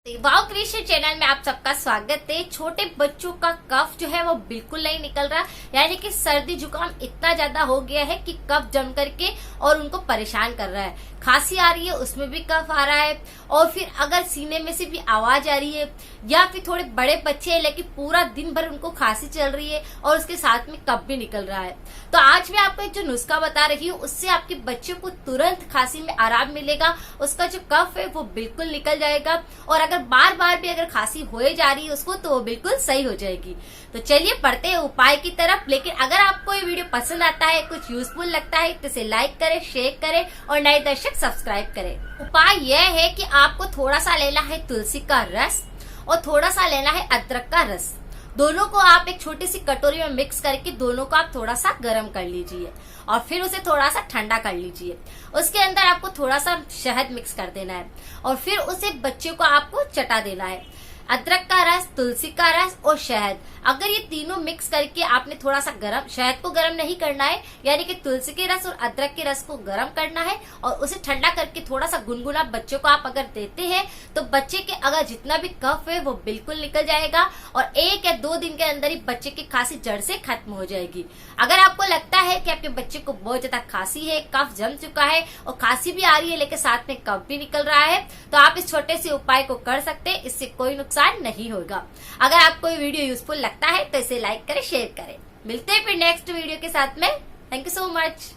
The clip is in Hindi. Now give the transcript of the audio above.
वाव क्रिएशन चैनल में आप सबका स्वागत है। छोटे बच्चों का कफ जो है वो बिल्कुल नहीं निकल रहा, यानी कि सर्दी जुकाम इतना ज्यादा हो गया है कि कफ जम करके और उनको परेशान कर रहा है। खांसी आ रही है, उसमें भी कफ आ रहा है, और फिर अगर सीने में से भी आवाज आ रही है, या फिर थोड़े बड़े बच्चे हैं लेकिन पूरा दिन भर उनको खांसी चल रही है और उसके साथ में कफ भी निकल रहा है। तो आज मैं आपको एक जो नुस्खा बता रही हूँ, उससे आपके बच्चे को तुरंत खांसी में आराम मिलेगा, उसका जो कफ है वो बिल्कुल निकल जाएगा, और अगर बार बार भी अगर खांसी होए जा रही है उसको तो वो बिल्कुल सही हो जाएगी। तो चलिए बढ़ते हैं उपाय की तरफ। लेकिन अगर आपको ये वीडियो पसंद आता है, कुछ यूजफुल लगता है तो इसे लाइक करें, शेयर करें और नए दर्शक सब्सक्राइब करें। उपाय यह है कि आपको थोड़ा सा लेना है तुलसी का रस और थोड़ा सा लेना है अदरक का रस। दोनों को आप एक छोटी सी कटोरी में मिक्स करके दोनों को आप थोड़ा सा गर्म कर लीजिए और फिर उसे थोड़ा सा ठंडा कर लीजिए। उसके अंदर आपको थोड़ा सा शहद मिक्स कर देना है और फिर उसे बच्चे को आपको चटा देना है। अदरक का रस, तुलसी का रस और शहद, अगर ये तीनों मिक्स करके आपने थोड़ा सा गरम, शहद को गरम नहीं करना है, यानी कि तुलसी के रस और अदरक के रस को गरम करना है और उसे ठंडा करके थोड़ा सा गुनगुना बच्चों को आप अगर देते हैं तो बच्चे के अगर जितना भी कफ है वो बिल्कुल निकल जाएगा और 1 या 2 दिन के अंदर ही बच्चे की खांसी जड़ से खत्म हो जाएगी। अगर आपको लगता है कि आपके बच्चे को बहुत ज्यादा खांसी है, कफ जम चुका है और खांसी भी आ रही है लेकिन साथ में कफ भी निकल रहा है, तो आप इस छोटे से उपाय को कर सकते हैं, इससे कोई नुकसान नहीं होगा। अगर आपको ये वीडियो यूजफुल लगता है तो इसे लाइक करें, शेयर करें। मिलते हैं फिर नेक्स्ट वीडियो के साथ में। Thank you so much.